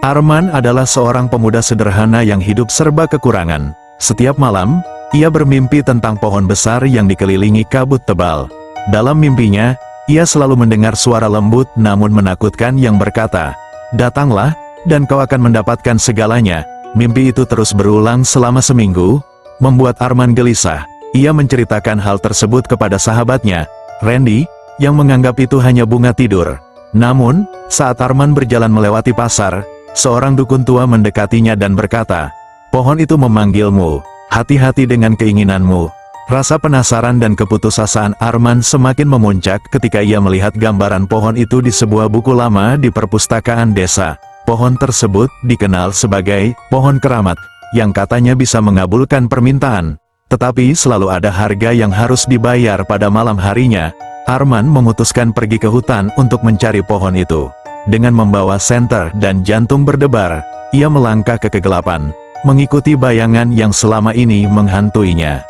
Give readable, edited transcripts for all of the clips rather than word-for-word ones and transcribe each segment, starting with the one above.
Arman adalah seorang pemuda sederhana yang hidup serba kekurangan. Setiap malam, ia bermimpi tentang pohon besar yang dikelilingi kabut tebal. Dalam mimpinya, ia selalu mendengar suara lembut namun menakutkan yang berkata, "Datanglah, dan kau akan mendapatkan segalanya." Mimpi itu terus berulang selama seminggu, membuat Arman gelisah. Ia menceritakan hal tersebut kepada sahabatnya, Randy, yang menganggap itu hanya bunga tidur. Namun, saat Arman berjalan melewati pasar, seorang dukun tua mendekatinya dan berkata, "Pohon itu memanggilmu, hati-hati dengan keinginanmu." Rasa penasaran dan keputusasaan Arman semakin memuncak ketika ia melihat gambaran pohon itu di sebuah buku lama di perpustakaan desa. Pohon tersebut dikenal sebagai pohon keramat, yang katanya bisa mengabulkan permintaan. Tetapi selalu ada harga yang harus dibayar pada malam harinya. Arman memutuskan pergi ke hutan untuk mencari pohon itu. Dengan membawa senter dan jantung berdebar, ia melangkah ke kegelapan, mengikuti bayangan yang selama ini menghantuinya.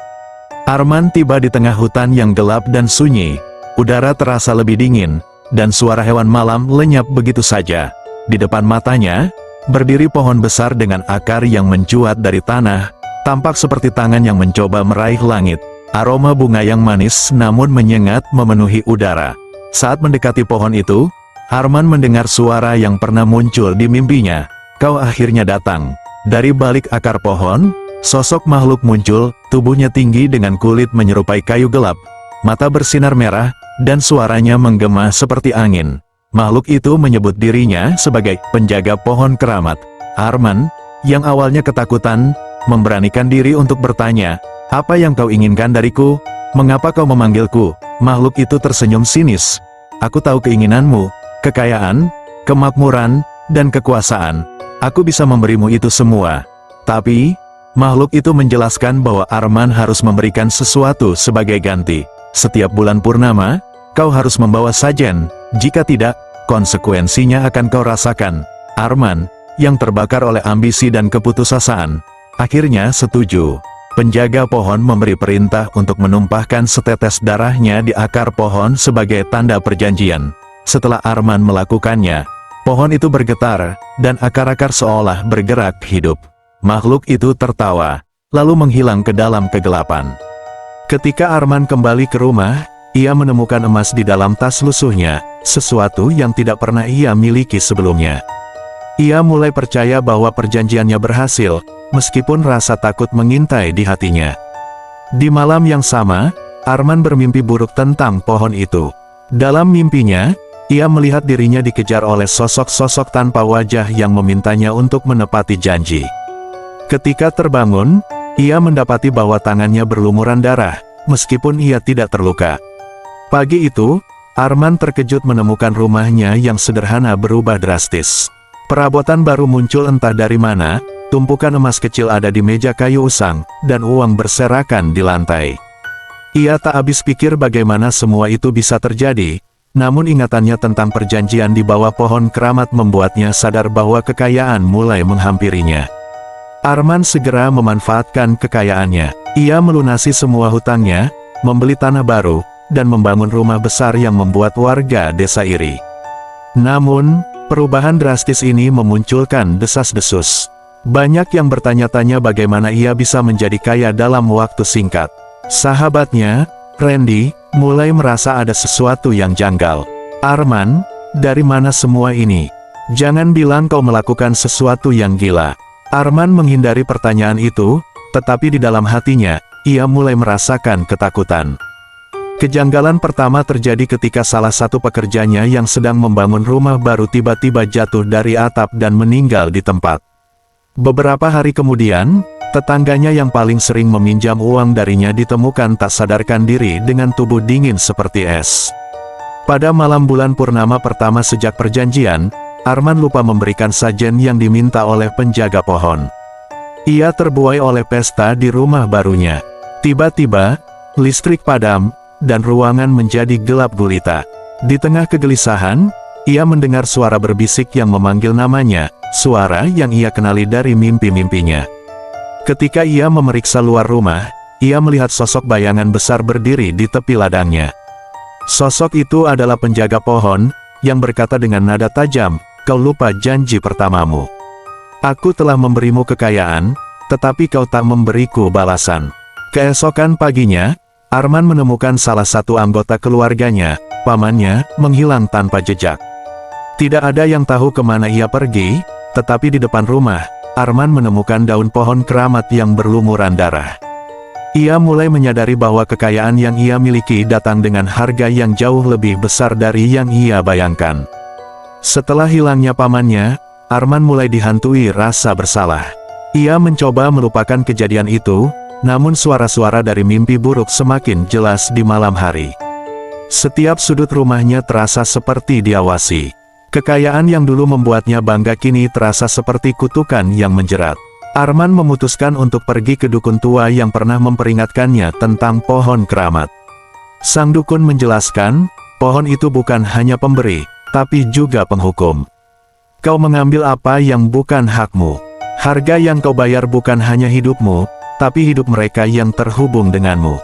Arman tiba di tengah hutan yang gelap dan sunyi. Udara terasa lebih dingin, dan suara hewan malam lenyap begitu saja. Di depan matanya, berdiri pohon besar dengan akar yang mencuat dari tanah, tampak seperti tangan yang mencoba meraih langit. Aroma bunga yang manis namun menyengat memenuhi udara. Saat mendekati pohon itu, Arman mendengar suara yang pernah muncul di mimpinya. "Kau akhirnya datang." Dari balik akar pohon, sosok makhluk muncul, tubuhnya tinggi dengan kulit menyerupai kayu gelap, mata bersinar merah, dan suaranya menggema seperti angin. Makhluk itu menyebut dirinya sebagai penjaga pohon keramat. Arman, yang awalnya ketakutan, memberanikan diri untuk bertanya, "Apa yang kau inginkan dariku? Mengapa kau memanggilku?" Makhluk itu tersenyum sinis. "Aku tahu keinginanmu, kekayaan, kemakmuran, dan kekuasaan. Aku bisa memberimu itu semua." Tapi, makhluk itu menjelaskan bahwa Arman harus memberikan sesuatu sebagai ganti. "Setiap bulan purnama, kau harus membawa sajen, jika tidak, konsekuensinya akan kau rasakan." Arman, yang terbakar oleh ambisi dan keputusasaan, akhirnya setuju. Penjaga pohon memberi perintah untuk menumpahkan setetes darahnya di akar pohon sebagai tanda perjanjian. Setelah Arman melakukannya, pohon itu bergetar, dan akar-akar seolah bergerak hidup. Makhluk itu tertawa, lalu menghilang ke dalam kegelapan. Ketika Arman kembali ke rumah, ia menemukan emas di dalam tas lusuhnya, sesuatu yang tidak pernah ia miliki sebelumnya. Ia mulai percaya bahwa perjanjiannya berhasil, meskipun rasa takut mengintai di hatinya. Di malam yang sama, Arman bermimpi buruk tentang pohon itu. Dalam mimpinya, ia melihat dirinya dikejar oleh sosok-sosok tanpa wajah yang memintanya untuk menepati janji. Ketika terbangun, ia mendapati bahwa tangannya berlumuran darah, meskipun ia tidak terluka. Pagi itu, Arman terkejut menemukan rumahnya yang sederhana berubah drastis. Perabotan baru muncul entah dari mana, tumpukan emas kecil ada di meja kayu usang, dan uang berserakan di lantai. Ia tak habis pikir bagaimana semua itu bisa terjadi, namun ingatannya tentang perjanjian di bawah pohon keramat membuatnya sadar bahwa kekayaan mulai menghampirinya. Arman segera memanfaatkan kekayaannya. Ia melunasi semua hutangnya, membeli tanah baru, dan membangun rumah besar yang membuat warga desa iri. Namun, perubahan drastis ini memunculkan desas-desus. Banyak yang bertanya-tanya bagaimana ia bisa menjadi kaya dalam waktu singkat. Sahabatnya, Randy, mulai merasa ada sesuatu yang janggal. "Arman, dari mana semua ini? Jangan bilang kau melakukan sesuatu yang gila." Arman menghindari pertanyaan itu, tetapi di dalam hatinya, ia mulai merasakan ketakutan. Kejanggalan pertama terjadi ketika salah satu pekerjanya yang sedang membangun rumah baru tiba-tiba jatuh dari atap dan meninggal di tempat. Beberapa hari kemudian, tetangganya yang paling sering meminjam uang darinya ditemukan tak sadarkan diri dengan tubuh dingin seperti es. Pada malam bulan purnama pertama sejak perjanjian, Arman lupa memberikan sajen yang diminta oleh penjaga pohon. Ia terbuai oleh pesta di rumah barunya. Tiba-tiba, listrik padam, dan ruangan menjadi gelap gulita. Di tengah kegelisahan, ia mendengar suara berbisik yang memanggil namanya, suara yang ia kenali dari mimpi-mimpinya. Ketika ia memeriksa luar rumah, ia melihat sosok bayangan besar berdiri di tepi ladangnya. Sosok itu adalah penjaga pohon, yang berkata dengan nada tajam, "Kau lupa janji pertamamu." Aku telah memberimu kekayaan, tetapi kau tak memberiku balasan. Keesokan paginya, Arman menemukan salah satu anggota keluarganya, pamannya, menghilang tanpa jejak. Tidak ada yang tahu kemana ia pergi, tetapi di depan rumah, Arman menemukan daun pohon keramat yang berlumuran darah. Ia mulai menyadari bahwa kekayaan yang ia miliki datang dengan harga yang jauh lebih besar dari yang ia bayangkan. Setelah hilangnya pamannya, Arman mulai dihantui rasa bersalah. Ia mencoba melupakan kejadian itu, namun suara-suara dari mimpi buruk semakin jelas di malam hari. Setiap sudut rumahnya terasa seperti diawasi. Kekayaan yang dulu membuatnya bangga kini terasa seperti kutukan yang menjerat. Arman memutuskan untuk pergi ke dukun tua yang pernah memperingatkannya tentang pohon keramat. Sang dukun menjelaskan, pohon itu bukan hanya pemberi, tapi juga penghukum. Kau mengambil apa yang bukan hakmu. Harga yang kau bayar bukan hanya hidupmu, tapi hidup mereka yang terhubung denganmu.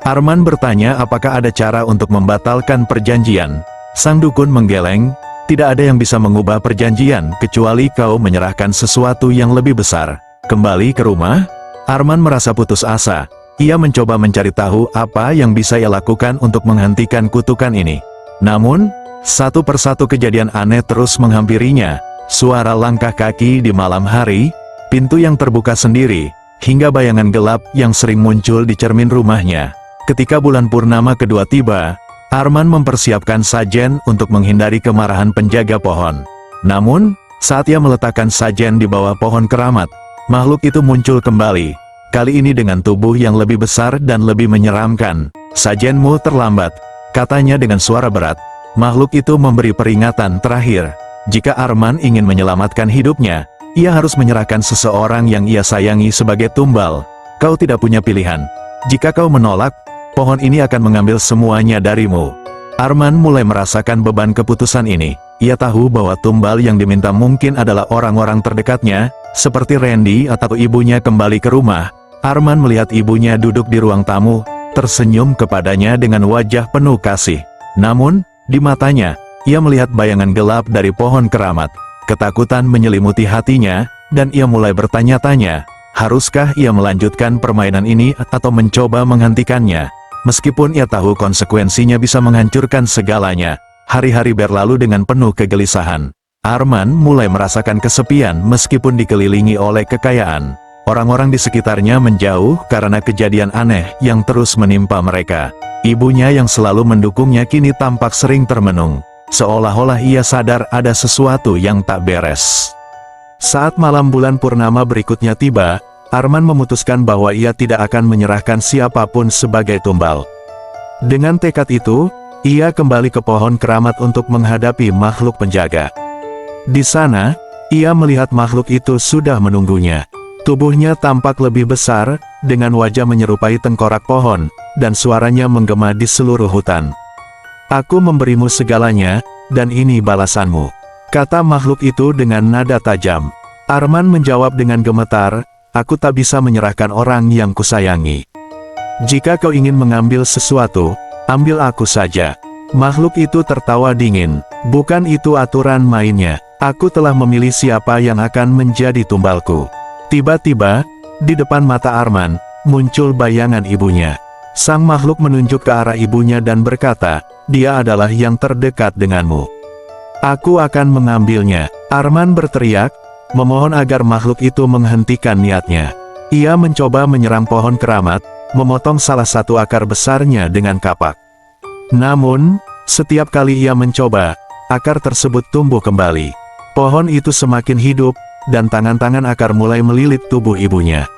Arman bertanya apakah ada cara untuk membatalkan perjanjian. Sang dukun menggeleng, tidak ada yang bisa mengubah perjanjian kecuali kau menyerahkan sesuatu yang lebih besar. Kembali ke rumah, Arman merasa putus asa. Ia mencoba mencari tahu apa yang bisa ia lakukan untuk menghentikan kutukan ini. Namun, satu persatu kejadian aneh terus menghampirinya. Suara langkah kaki di malam hari, pintu yang terbuka sendiri, hingga bayangan gelap yang sering muncul di cermin rumahnya. Ketika bulan purnama kedua tiba, Arman mempersiapkan sajen untuk menghindari kemarahan penjaga pohon. Namun, saat ia meletakkan sajen di bawah pohon keramat, makhluk itu muncul kembali. Kali ini dengan tubuh yang lebih besar dan lebih menyeramkan. "Sajenmu terlambat," katanya dengan suara berat. Makhluk itu memberi peringatan terakhir. Jika Arman ingin menyelamatkan hidupnya, ia harus menyerahkan seseorang yang ia sayangi sebagai tumbal. Kau tidak punya pilihan. Jika kau menolak, pohon ini akan mengambil semuanya darimu. Arman mulai merasakan beban keputusan ini. Ia tahu bahwa tumbal yang diminta mungkin adalah orang-orang terdekatnya, seperti Randy atau ibunya kembali ke rumah. Arman melihat ibunya duduk di ruang tamu, tersenyum kepadanya dengan wajah penuh kasih. Namun, di matanya, ia melihat bayangan gelap dari pohon keramat. Ketakutan menyelimuti hatinya, dan ia mulai bertanya-tanya, haruskah ia melanjutkan permainan ini atau mencoba menghentikannya? Meskipun ia tahu konsekuensinya bisa menghancurkan segalanya, hari-hari berlalu dengan penuh kegelisahan. Arman mulai merasakan kesepian meskipun dikelilingi oleh kekayaan. Orang-orang di sekitarnya menjauh karena kejadian aneh yang terus menimpa mereka. Ibunya yang selalu mendukungnya kini tampak sering termenung, seolah-olah ia sadar ada sesuatu yang tak beres. Saat malam bulan purnama berikutnya tiba, Arman memutuskan bahwa ia tidak akan menyerahkan siapapun sebagai tumbal. Dengan tekad itu, ia kembali ke pohon keramat untuk menghadapi makhluk penjaga. Di sana, ia melihat makhluk itu sudah menunggunya. Tubuhnya tampak lebih besar, dengan wajah menyerupai tengkorak pohon, dan suaranya menggema di seluruh hutan. "Aku memberimu segalanya, dan ini balasanmu," kata makhluk itu dengan nada tajam. Arman menjawab dengan gemetar, "Aku tak bisa menyerahkan orang yang kusayangi. Jika kau ingin mengambil sesuatu, ambil aku saja." Makhluk itu tertawa dingin, "Bukan itu aturan mainnya. Aku telah memilih siapa yang akan menjadi tumbalku." Tiba-tiba, di depan mata Arman, muncul bayangan ibunya. Sang makhluk menunjuk ke arah ibunya dan berkata, "Dia adalah yang terdekat denganmu. Aku akan mengambilnya." Arman berteriak, memohon agar makhluk itu menghentikan niatnya. Ia mencoba menyerang pohon keramat, memotong salah satu akar besarnya dengan kapak. Namun, setiap kali ia mencoba, akar tersebut tumbuh kembali. Pohon itu semakin hidup, dan tangan-tangan akar mulai melilit tubuh ibunya.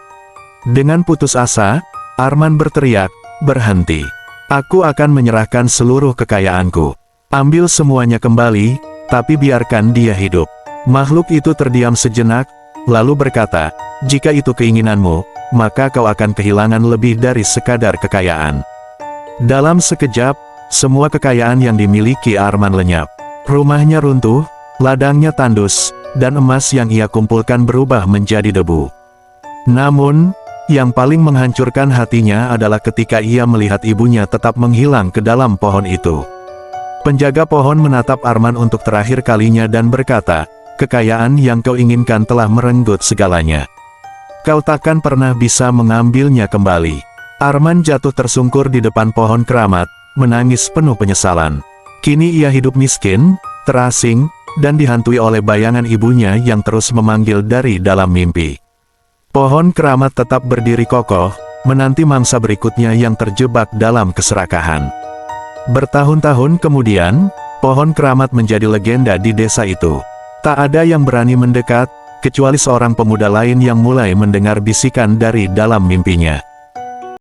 Dengan putus asa, Arman berteriak, "Berhenti. Aku akan menyerahkan seluruh kekayaanku. Ambil semuanya kembali, tapi biarkan dia hidup." Makhluk itu terdiam sejenak, lalu berkata, "Jika itu keinginanmu, maka kau akan kehilangan lebih dari sekadar kekayaan." Dalam sekejap, semua kekayaan yang dimiliki Arman lenyap. Rumahnya runtuh, ladangnya tandus, dan emas yang ia kumpulkan berubah menjadi debu. Namun, yang paling menghancurkan hatinya adalah ketika ia melihat ibunya tetap menghilang ke dalam pohon itu. Penjaga pohon menatap Arman untuk terakhir kalinya dan berkata, kekayaan yang kau inginkan telah merenggut segalanya. Kau takkan pernah bisa mengambilnya kembali. Arman jatuh tersungkur di depan pohon keramat, menangis penuh penyesalan. Kini ia hidup miskin, terasing, dan dihantui oleh bayangan ibunya yang terus memanggil dari dalam mimpi. Pohon keramat tetap berdiri kokoh, menanti mangsa berikutnya yang terjebak dalam keserakahan. Bertahun-tahun kemudian, pohon keramat menjadi legenda di desa itu. Tak ada yang berani mendekat, kecuali seorang pemuda lain yang mulai mendengar bisikan dari dalam mimpinya.